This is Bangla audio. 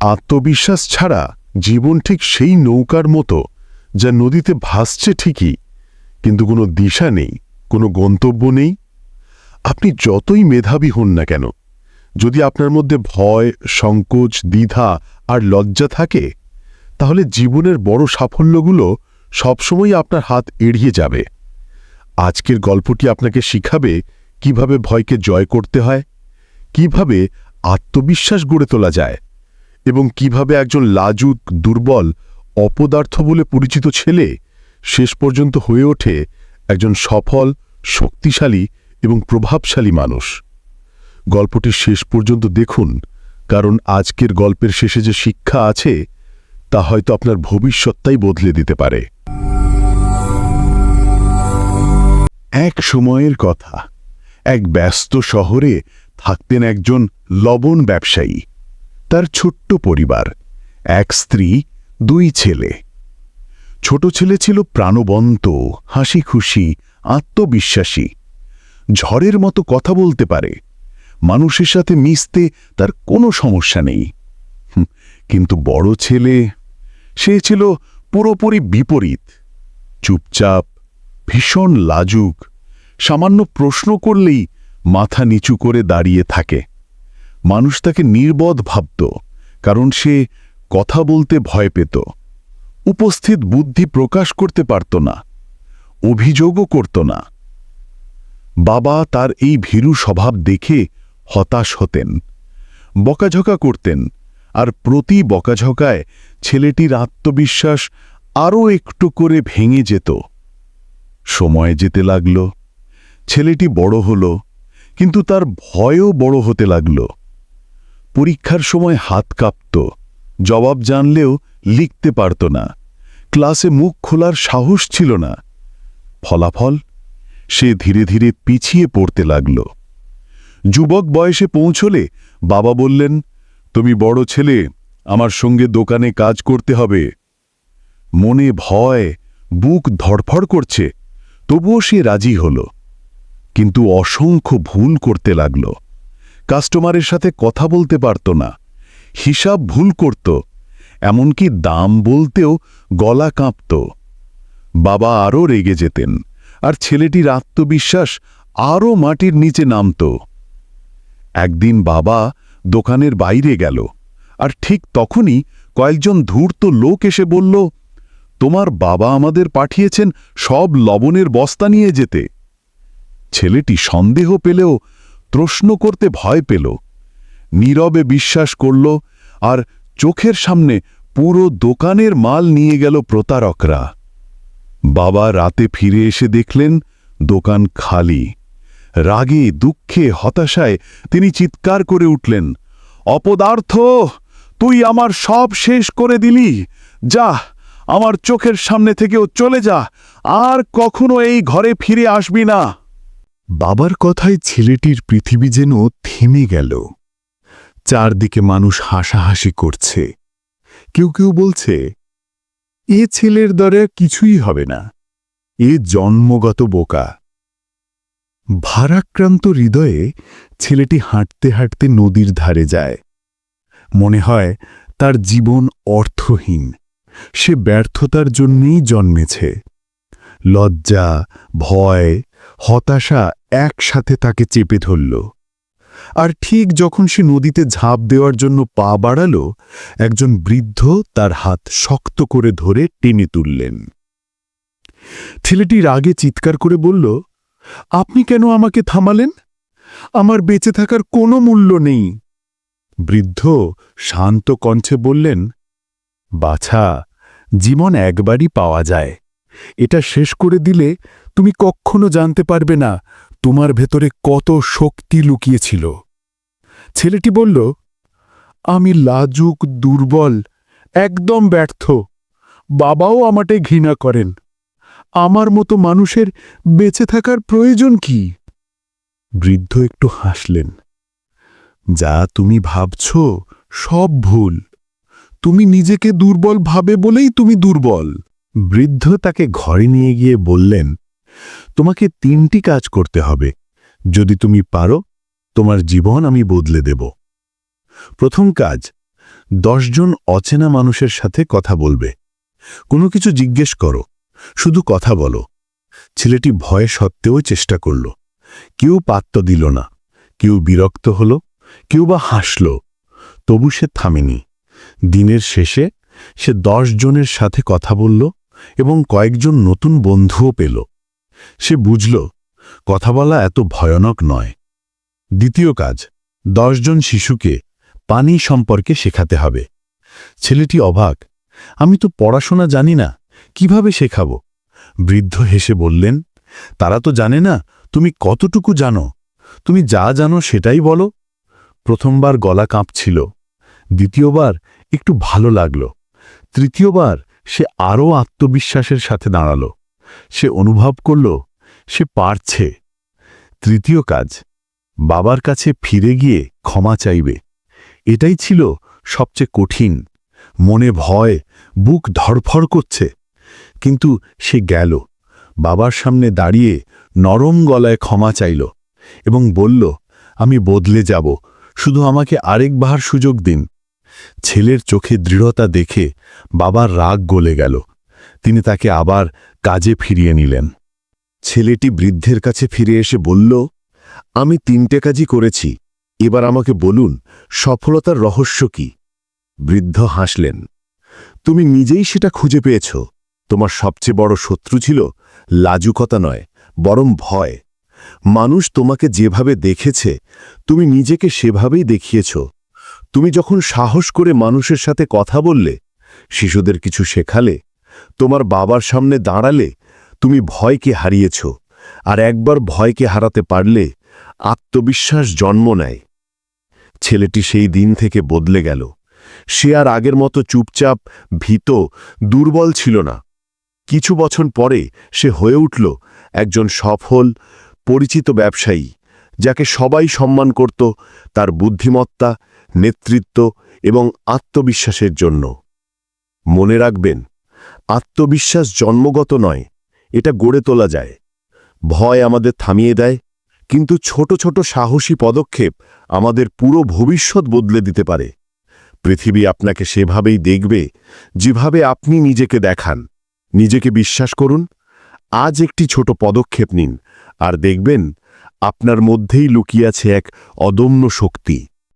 আত্মবিশ্বাস ছাড়া জীবন ঠিক সেই নৌকার মতো যা নদীতে ভাসছে ঠিকই, কিন্তু কোনো দিশা নেই, কোনো গন্তব্য নেই। আপনি যতই মেধাবী হন না কেন, যদি আপনার মধ্যে ভয়, সংকোচ, দ্বিধা আর লজ্জা থাকে, তাহলে জীবনের বড় সাফল্যগুলো সবসময় আপনার হাত এড়িয়ে যাবে। আজকের গল্পটি আপনাকে শিখাবে কিভাবে ভয়কে জয় করতে হয়, কিভাবে আত্মবিশ্বাস গড়ে তোলা যায়, এবং কিভাবে একজন লাজুক, দুর্বল, অপদার্থ বলে পরিচিত ছেলে শেষ পর্যন্ত হয়ে ওঠে একজন সফল, শক্তিশালী এবং প্রভাবশালী মানুষ। গল্পটি শেষ পর্যন্ত দেখুন, কারণ আজকের গল্পের শেষে যে শিক্ষা আছে তা হয়তো আপনার ভবিষ্যৎটাই বদলে দিতে পারে। এক সময়ের কথা, এক ব্যস্ত শহরে থাকতেন একজন লবণ ব্যবসায়ী। তার ছোট্ট পরিবার, এক স্ত্রী, 2 ছেলে। ছোট ছেলে ছিল প্রাণবন্ত, হাসি খুশি, আত্মবিশ্বাসী, ঝড়ের মতো কথা বলতে পারে, মানুষের সাথে মিশতে তার কোনো সমস্যা নেই। কিন্তু বড় ছেলে, সে ছিল পুরোপুরি বিপরীত। চুপচাপ, ভীষণ লাজুক, সামান্য প্রশ্ন করলেই মাথা নিচু করে দাঁড়িয়ে থাকে। মানুষ তাকে নির্বোধ ভাবত, কারণ সে কথা বলতে ভয় পেত, উপস্থিত বুদ্ধি প্রকাশ করতে পারত না, অভিযোগও করত না। বাবা তার এই ভীরু স্বভাব দেখে হতাশ হতেন, বকাঝকা করতেন, আর প্রতি বকাঝকায় ছেলেটির আত্মবিশ্বাস আরও একটু করে ভেঙে যেত। সময় যেতে লাগল, ছেলেটি বড় হল, কিন্তু তার ভয়ও বড় হতে লাগল। পরীক্ষার সময় হাত কাঁপত, জবাব জানলেও লিখতে পারত না, ক্লাসে মুখ খোলার সাহস ছিল না। ফলাফল, সে ধীরে ধীরে পিছিয়ে পড়তে লাগল। যুবক বয়সে পৌঁছলে বাবা বললেন, তুমি বড় ছেলে, আমার সঙ্গে দোকানে কাজ করতে হবে। মনে ভয়, বুক ধড়ফড় করছে, তবুও সে রাজি হল। কিন্তু অসংখ্য ভুল করতে লাগল। কাস্টমারের সাথে কথা বলতে পারত না, হিসাব ভুল করত, এমনকি দাম বলতেও গলা কাঁপত। বাবা আরও রেগে যেতেন, আর ছেলেটির আত্মবিশ্বাস আরও মাটির নিচে নামত। একদিন বাবা দোকানের বাইরে গেল, আর ঠিক তখনই কয়েকজন ধূর্ত লোক এসে বলল, তোমার বাবা আমাদের পাঠিয়েছেন সব লবণের বস্তা নিয়ে যেতে। ছেলেটি সন্দেহ পেলেও প্রশ্ন করতে ভয় পেল, নীরবে বিশ্বাস করল, আর চোখের সামনে পুরো দোকানের মাল নিয়ে গেল প্রতারকরা। বাবা রাতে ফিরে এসে দেখলেন দোকান খালি। রাগে, দুঃখে, হতাশায় তিনি চিৎকার করে উঠলেন, অপদার্থ, তুই আমার সব শেষ করে দিলি, যা, আমার চোখের সামনে থেকেও চলে যা, আর কখনো এই ঘরে ফিরে আসবি না। বাবার কথায় ছেলেটির পৃথিবী যেন থেমে গেল। চারদিকে মানুষ হাসাহাসি করছে। কেউ কেউ বলছে, এ ছেলের দ্বারা কিছুই হবে না, এ জন্মগত বোকা। ভারাক্রান্ত হৃদয়ে ছেলেটি হাঁটতে হাঁটতে নদীর ধারে যায়। মনে হয় তার জীবন অর্থহীন, সে ব্যর্থতার জন্যেই জন্মেছে। লজ্জা, ভয়, হতাশা একসাথে তাকে চেপে ধরল। আর ঠিক যখন সে নদীতে ঝাঁপ দেওয়ার জন্য পা বাড়াল, একজন বৃদ্ধ তার হাত শক্ত করে ধরে টেনে তুললেন। ছেলেটি রাগে চিৎকার করে বলল, আপনি কেন আমাকে থামালেন? আমার বেঁচে থাকার কোনো মূল্য নেই। বৃদ্ধ শান্ত কণ্ঠে বললেন, বাছা, জীবন একবারই পাওয়া যায়। এটা শেষ করে দিলে তুমি কখনো জানতে পারবে না তোমার ভেতরে কত শক্তি লুকিয়েছিল। ছেলেটি বলল, আমি লাজুক, দুর্বল, একদম ব্যর্থ। বাবাও আমাকে ঘৃণা করেন। আমার মতো মানুষের বেঁচে থাকার প্রয়োজন কি? বৃদ্ধ একটু হাসলেন। যা তুমি ভাবছ সব ভুল। তুমি নিজেকে দুর্বল ভাবে বলেই তুমি দুর্বল। বৃদ্ধ তাকে ঘরে নিয়ে গিয়ে বললেন, তোমাকে 3টি কাজ করতে হবে। যদি তুমি পারো, তোমার জীবন আমি বদলে দেব। প্রথম কাজ, 10 জন অচেনা মানুষের সাথে কথা বলবে। কোনো কিছু জিজ্ঞেস করো, শুধু কথা বলো। ছেলেটি ভয়ে সত্ত্বেও চেষ্টা করল। কেউ পাত্তা দিল না, কেউ বিরক্ত হল, কেউ বা হাসল। তবু সে থামেনি। দিনের শেষে সে 10 জনের সাথে কথা বলল এবং কয়েকজন নতুন বন্ধুও পেল। সে বুঝল কথা বলা এত ভয়ানক নয়। দ্বিতীয় কাজ, 10 জন শিশুকে পানি সম্পর্কে শেখাতে হবে। ছেলেটি অবাক, আমি তো পড়াশোনা জানি না, কিভাবে শেখাবো? বৃদ্ধ হেসে বললেন, তারা তো জানে না তুমি কতটুকু জানো। তুমি যা জানো সেটাই বলো। প্রথমবার গলা কাঁপছিল, দ্বিতীয়বার একটু ভালো লাগল, তৃতীয়বার সে আরও আত্মবিশ্বাসের সাথে দাঁড়াল। সে অনুভব করল সে পারছে। তৃতীয় কাজ, বাবার কাছে ফিরে গিয়ে ক্ষমা চাইবে। এটাই ছিল সবচেয়ে কঠিন। মনে ভয়, বুক ধড়ফড় করছে। কিন্তু সে গেল, বাবার সামনে দাঁড়িয়ে নরম গলায় ক্ষমা চাইল এবং বলল, আমি বদলে যাব, শুধু আমাকে আরেকবার সুযোগ দিন। ছেলের চোখে দৃঢ়তা দেখে বাবার রাগ গলে গেল। তিনি তাকে আবার কাজে ফিরিয়ে নিলেন। ছেলেটি বৃদ্ধের কাছে ফিরে এসে বলল, আমি 3টে কাজই করেছি, এবার আমাকে বলুন সফলতার রহস্য কি? বৃদ্ধ হাসলেন, তুমি নিজেই সেটা খুঁজে পেয়েছ। তোমার সবচেয়ে বড় শত্রু ছিল লাজুকতা নয়, বরং ভয়। মানুষ তোমাকে যেভাবে দেখেছে তুমি নিজেকে সেভাবেই দেখিয়েছ। তুমি যখন সাহস করে মানুষের সাথে কথা বললে, শিশুদের কিছু শেখালে, তোমার বাবার সামনে দাঁড়ালে, তুমি ভয়কে হারিয়েছ। আর একবার ভয়কে হারাতে পারলে আত্মবিশ্বাস জন্ম নেয়। ছেলেটি সেই দিন থেকে বদলে গেল। সে আর আগের মতো চুপচাপ, ভীত, দুর্বল ছিল না। কিছু বছর পরে সে হয়ে উঠল একজন সফল, পরিচিত ব্যবসায়ী, যাকে সবাই সম্মান করত তার বুদ্ধিমত্তা, নেতৃত্ব এবং আত্মবিশ্বাসের জন্য। মনে রাখবেন, আত্মবিশ্বাস জন্মগত নয়, এটা গড়ে তোলা যায়। ভয় আমাদের থামিয়ে দেয়, কিন্তু ছোট ছোট সাহসী পদক্ষেপ আমাদের পুরো ভবিষ্যৎ বদলে দিতে পারে। পৃথিবী আপনাকে সেভাবেই দেখবে যেভাবে আপনি নিজেকে দেখান। নিজেকে বিশ্বাস করুন, আজ একটি ছোট পদক্ষেপ নিন, আর দেখবেন আপনার মধ্যেই লুকিয়ে আছে এক অদম্য শক্তি।